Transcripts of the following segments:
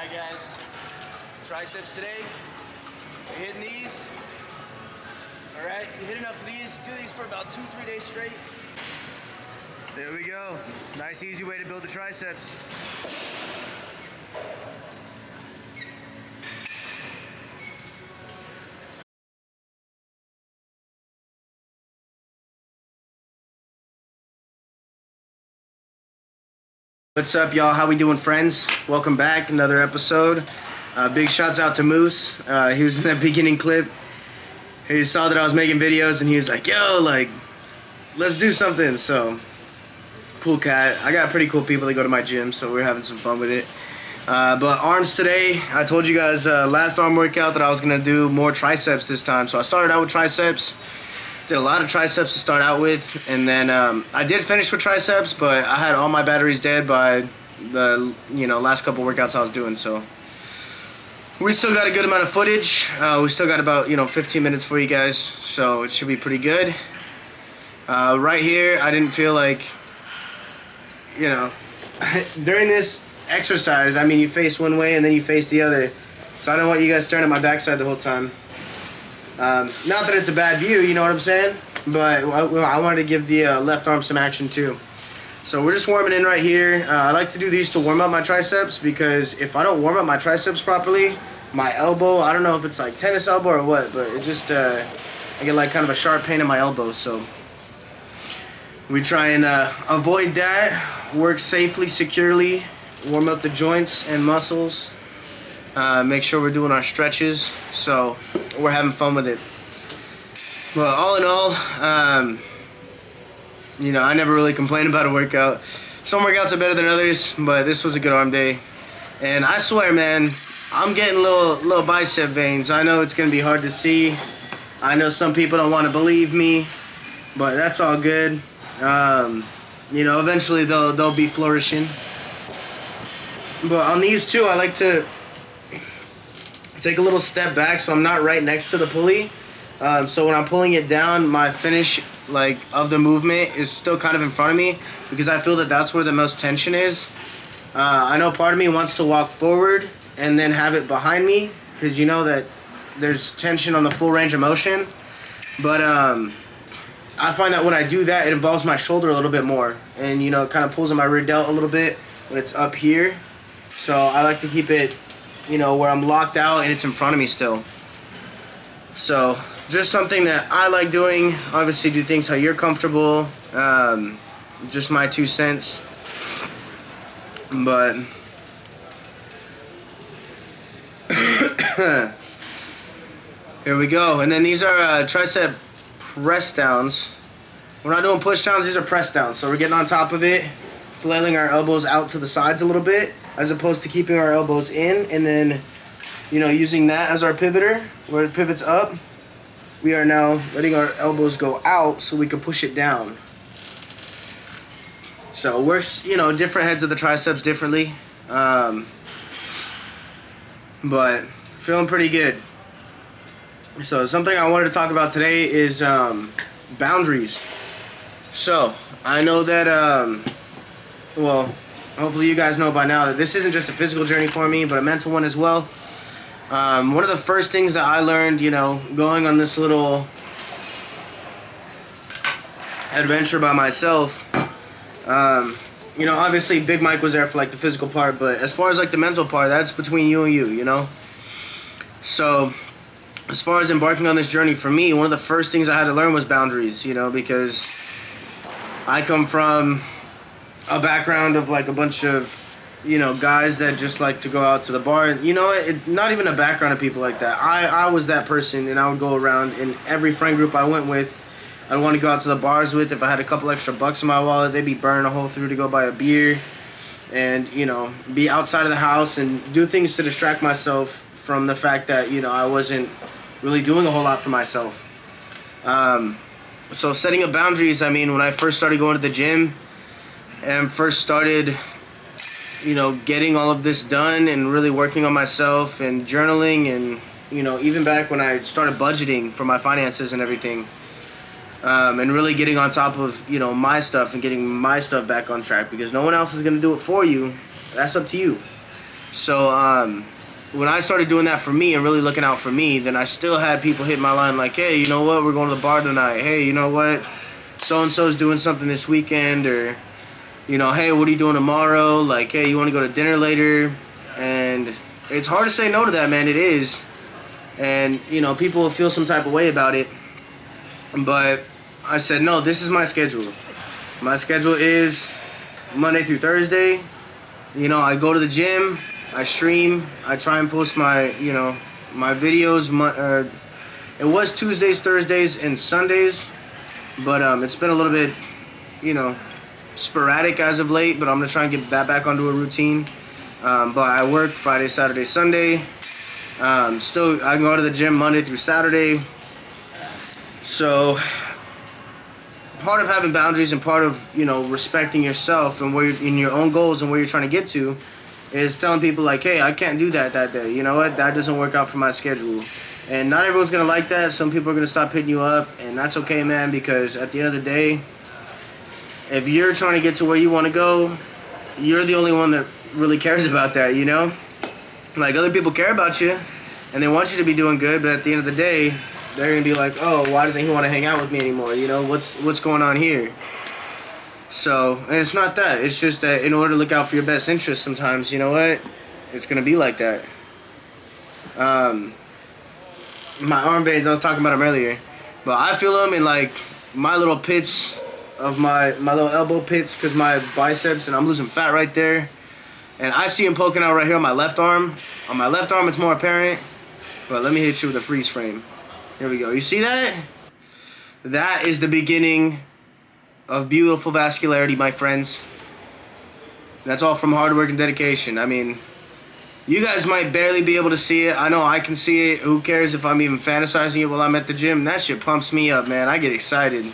Alright guys, triceps today. We're hitting these. Alright, you hit enough of these, do these for about 2-3 days straight. There we go. Nice easy way to build the triceps. What's up, y'all? How we doing, friends? Welcome back, another episode. Big shouts out to Moose. He was in that beginning clip. He saw that I was making videos and he was like, yo, like, let's do something. So, cool cat. I got pretty cool people that go to my gym, so we're having some fun with it. But arms today, I told you guys last arm workout that I was going to do more triceps this time. So I started out with triceps. Did a lot of triceps to start out with, and then I did finish with triceps, but I had all my batteries dead by the last couple workouts I was doing. So we still got a good amount of footage. We still got about 15 minutes for you guys, so it should be pretty good. Right here, I didn't feel like during this exercise. I mean, you face one way and then you face the other, so I don't want you guys staring at my backside the whole time. Not that it's a bad view, you know what I'm saying? But I wanted to give the left arm some action too. So we're just warming in right here. I like to do these to warm up my triceps, because if I don't warm up my triceps properly, my elbow, I don't know if it's like tennis elbow or what, but it just, I get like kind of a sharp pain in my elbow. So we try and avoid that, work safely, securely, warm up the joints and muscles. Make sure we're doing our stretches, so we're having fun with it. Well, all in all, I never really complain about a workout. Some workouts are better than others, but this was a good arm day. And I swear, man, I'm getting little bicep veins. I know it's gonna be hard to see. I know some people don't want to believe me, but that's all good. Eventually they'll be flourishing. But on these two, I like to take a little step back so I'm not right next to the pulley. So when I'm pulling it down, my finish of the movement is still kind of in front of me, because I feel that that's where the most tension is. I know part of me wants to walk forward and then have it behind me, because you know that there's tension on the full range of motion. But I find that when I do that, it involves my shoulder a little bit more, and it kind of pulls in my rear delt a little bit when it's up here. So I like to keep it where I'm locked out and it's in front of me still. So just something that I like doing. Obviously do things how you're comfortable. Just my 2 cents. But here we go. And then these are tricep press downs. We're not doing push downs, these are press downs. So we're getting on top of it, flailing our elbows out to the sides a little bit, as opposed to keeping our elbows in and then, using that as our pivoter. Where it pivots up, we are now letting our elbows go out so we can push it down. So it works, different heads of the triceps differently. But feeling pretty good. So something I wanted to talk about today is boundaries. So I know that, hopefully you guys know by now that this isn't just a physical journey for me, but a mental one as well. One of the first things that I learned, going on this little adventure by myself, obviously Big Mike was there for the physical part, but as far as the mental part, that's between you and you, So as far as embarking on this journey, for me, one of the first things I had to learn was boundaries, because I come from a background of a bunch of guys that just like to go out to the bar, and not even a background of people like that. I was that person, and I would go around in every friend group I went with. I'd want to go out to the bars with. If I had a couple extra bucks in my wallet, they'd be burning a hole through to go buy a beer, and be outside of the house and do things to distract myself from the fact that I wasn't really doing a whole lot for myself. So setting up boundaries, I mean, when I first started going to the gym and first started getting all of this done and really working on myself and journaling, and even back when I started budgeting for my finances and everything, and really getting on top of my stuff and getting my stuff back on track, because no one else is going to do it for you. That's up to you. So when I started doing that for me and really looking out for me, then I still had people hit my line like, hey, you know what, we're going to the bar tonight. Hey, you know what, so-and-so's doing something this weekend. Or, you know, hey, what are you doing tomorrow? Like, hey, you want to go to dinner later? And it's hard to say no to that, man. It is. And, you know, people will feel some type of way about it. But I said, no, this is my schedule. My schedule is Monday through Thursday. You know, I go to the gym, I stream, I try and post my, you know, my videos. It was Tuesdays, Thursdays, and Sundays, but it's been a little bit, you know, sporadic as of late, but I'm going to try and get that back onto a routine. But I work Friday, Saturday, Sunday. Still, I can go to the gym Monday through Saturday. So part of having boundaries and part of, you know, respecting yourself and where you're in your own goals and where you're trying to get to is telling people like, hey, I can't do that day. You know what? That doesn't work out for my schedule. And not everyone's going to like that. Some people are going to stop hitting you up, and that's okay, man, because at the end of the day, if you're trying to get to where you want to go, you're the only one that really cares about that, you know? Like, other people care about you, and they want you to be doing good, but at the end of the day, they're going to be like, oh, why doesn't he want to hang out with me anymore? You know, what's going on here? So, and it's not that. It's just that in order to look out for your best interest sometimes, you know what? It's going to be like that. My arm veins, I was talking about them earlier. But I feel them in, like, my little pits of my little elbow pits because my biceps, and I'm losing fat right there. And I see them poking out right here on my left arm. On my left arm, it's more apparent. But let me hit you with a freeze frame. Here we go. You see that? That is the beginning of beautiful vascularity, my friends. That's all from hard work and dedication. I mean, you guys might barely be able to see it. I know I can see it. Who cares if I'm even fantasizing it while I'm at the gym? That shit pumps me up, man. I get excited.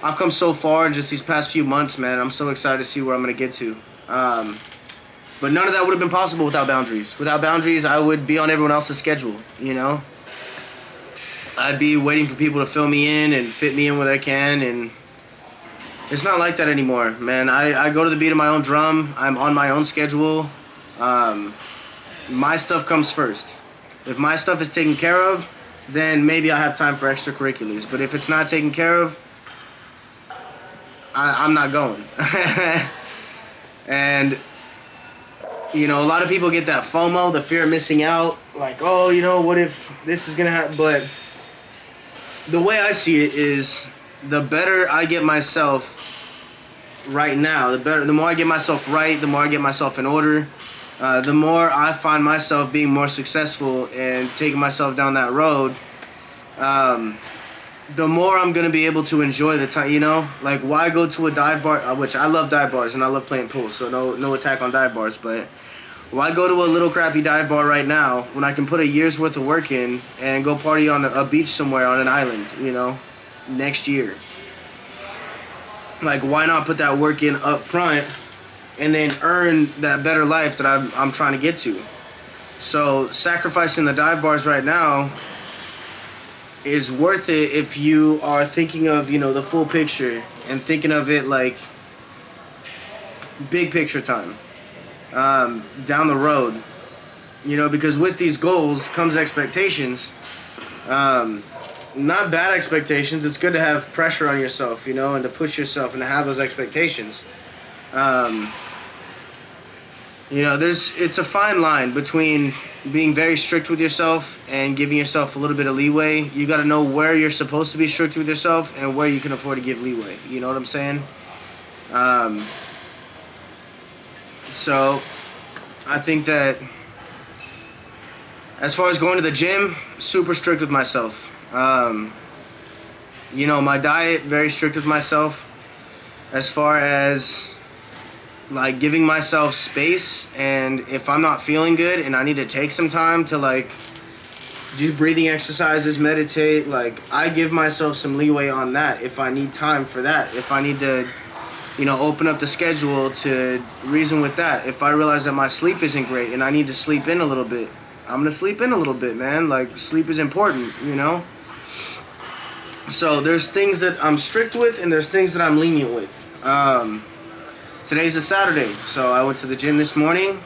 I've come so far in just these past few months, man. I'm so excited to see where I'm going to get to. But none of that would have been possible without boundaries. Without boundaries, I would be on everyone else's schedule, you know? I'd be waiting for people to fill me in and fit me in where they can, and it's not like that anymore, man. I go to the beat of my own drum. I'm on my own schedule. My stuff comes first. If my stuff is taken care of, then maybe I have time for extracurriculars. But if it's not taken care of, I'm not going. And, you know, a lot of people get that FOMO, the fear of missing out. Like, oh, you know, what if this is going to happen? But the way I see it is the better I get myself right now, the more I get myself right, the more I get myself in order, the more I find myself being more successful and taking myself down that road, the more I'm going to be able to enjoy the time, you know? Like, why go to a dive bar, which I love dive bars and I love playing pool, so no attack on dive bars, but why go to a little crappy dive bar right now when I can put a year's worth of work in and go party on a beach somewhere on an island, you know, next year? Like, why not put that work in up front and then earn that better life that I'm trying to get to? So sacrificing the dive bars right now is worth it if you are thinking of, you know, the full picture and thinking of it like big picture time. Down the road, you know, because with these goals comes expectations. Not bad expectations. It's good to have pressure on yourself, you know, and to push yourself and to have those expectations. You know, it's a fine line between being very strict with yourself and giving yourself a little bit of leeway. You got to know where you're supposed to be strict with yourself and where you can afford to give leeway. You know what I'm saying? So I think that as far as going to the gym, super strict with myself. You know, my diet, very strict with myself. As far as like giving myself space, and if I'm not feeling good and I need to take some time to like do breathing exercises, meditate, like I give myself some leeway on that if I need time for that. If I need to, you know, open up the schedule to reason with that. If I realize that my sleep isn't great and I need to sleep in a little bit, I'm gonna sleep in a little bit, man. Like, sleep is important, you know? So there's things that I'm strict with and there's things that I'm lenient with. Today's a Saturday, so I went to the gym this morning.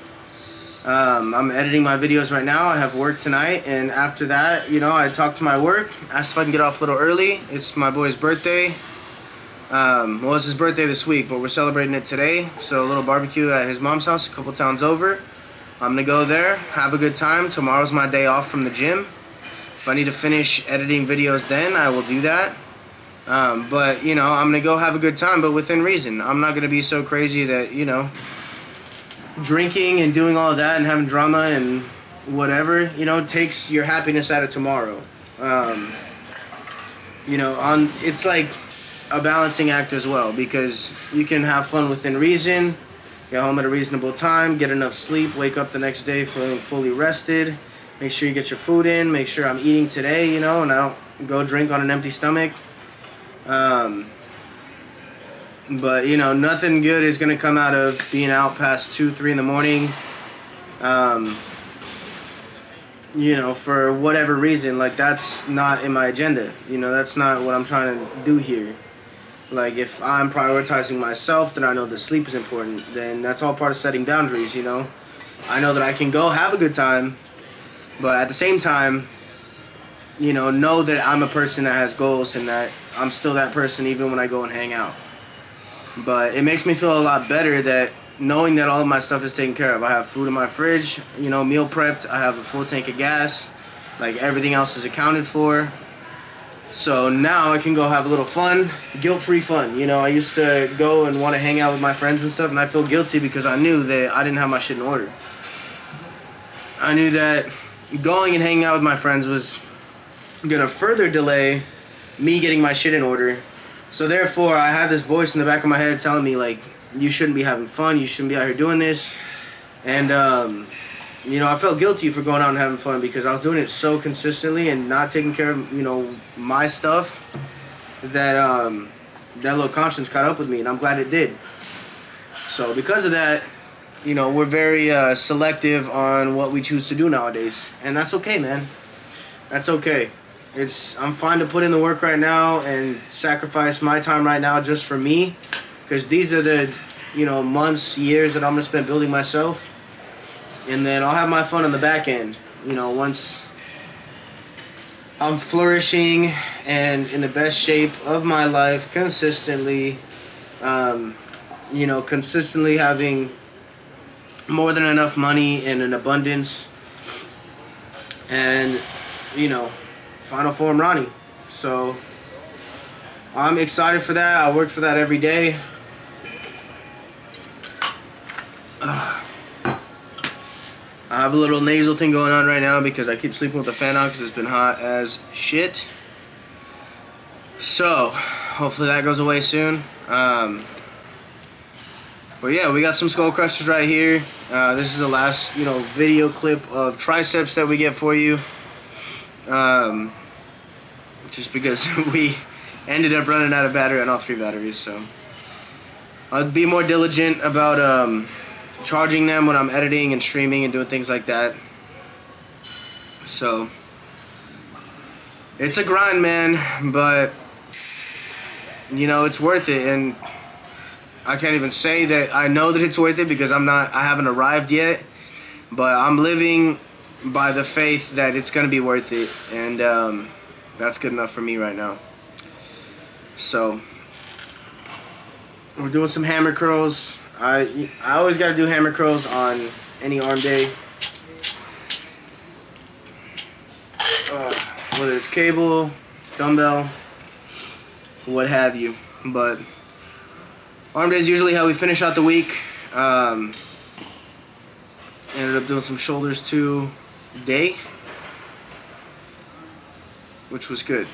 I'm editing my videos right now. I have work tonight, and after that, you know, I talked to my work, asked if I can get off a little early. It's my boy's birthday. Well, it's his birthday this week, but we're celebrating it today. So a little barbecue at his mom's house, a couple towns over. I'm gonna go there, have a good time. Tomorrow's my day off from the gym. If I need to finish editing videos then, I will do that. But, you know, I'm gonna go have a good time, but within reason. I'm not gonna be so crazy that, you know, drinking and doing all of that and having drama and whatever, you know, takes your happiness out of tomorrow. You know, it's like a balancing act as well, because you can have fun within reason, get home at a reasonable time, get enough sleep, wake up the next day feeling fully rested, make sure you get your food in, make sure I'm eating today, you know, and I don't go drink on an empty stomach. But, you know, nothing good is going to come out of being out past 2, 3 in the morning, you know, for whatever reason. Like, that's not in my agenda. You know, that's not what I'm trying to do here. Like, if I'm prioritizing myself, then I know that sleep is important. Then that's all part of setting boundaries, you know. I know that I can go have a good time, but at the same time, you know that I'm a person that has goals and that I'm still that person even when I go and hang out. But it makes me feel a lot better that knowing that all of my stuff is taken care of. I have food in my fridge, you know, meal prepped. I have a full tank of gas. Like, everything else is accounted for. So now I can go have a little fun, guilt-free fun. You know, I used to go and want to hang out with my friends and stuff, and I feel guilty because I knew that I didn't have my shit in order. I knew that going and hanging out with my friends was going to further delay me getting my shit in order. So therefore, I had this voice in the back of my head telling me, like, you shouldn't be having fun, you shouldn't be out here doing this. And, you know, I felt guilty for going out and having fun because I was doing it so consistently and not taking care of, you know, my stuff that, that little conscience caught up with me, and I'm glad it did. So because of that, you know, we're very selective on what we choose to do nowadays. And that's okay, man. That's okay. I'm fine to put in the work right now and sacrifice my time right now just for me, because these are the, you know, months, years that I'm gonna spend building myself, and then I'll have my fun on the back end. You know, once I'm flourishing and in the best shape of my life consistently, you know, consistently having more than enough money and an abundance, and, you know, final form Ronnie. So I'm excited for that. I work for that every day. I have a little nasal thing going on right now because I keep sleeping with the fan on because it's been hot as shit. So hopefully that goes away soon. But yeah, we got some skull crushers right here. This is the last, you know, video clip of triceps that we get for you. Just because we ended up running out of battery on all 3 batteries, so I'll be more diligent about charging them when I'm editing and streaming and doing things like that. So it's a grind, man, but you know, it's worth it. And I can't even say that I know that it's worth it because I haven't arrived yet, but I'm living by the faith that it's gonna be worth it, and that's good enough for me right now. So we're doing some hammer curls. I always got to do hammer curls on any arm day, whether it's cable, dumbbell, what have you. But arm day is usually how we finish out the week. Ended up doing some shoulders today, which was good.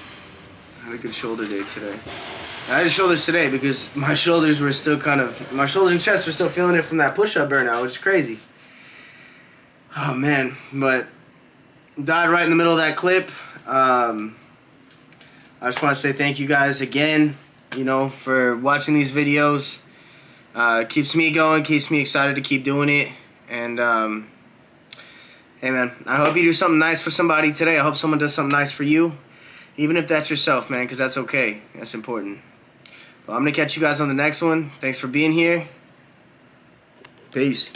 I had a good shoulder day today. I had shoulders today because my shoulders were still my shoulders and chest were still feeling it from that push-up burnout, which is crazy. Oh man, but died right in the middle of that clip. I just want to say thank you guys again, you know, for watching these videos. Keeps me going, keeps me excited to keep doing it. And hey man, I hope you do something nice for somebody today. I hope someone does something nice for you. Even if that's yourself, man, because that's okay. That's important. Well, I'm going to catch you guys on the next one. Thanks for being here. Peace.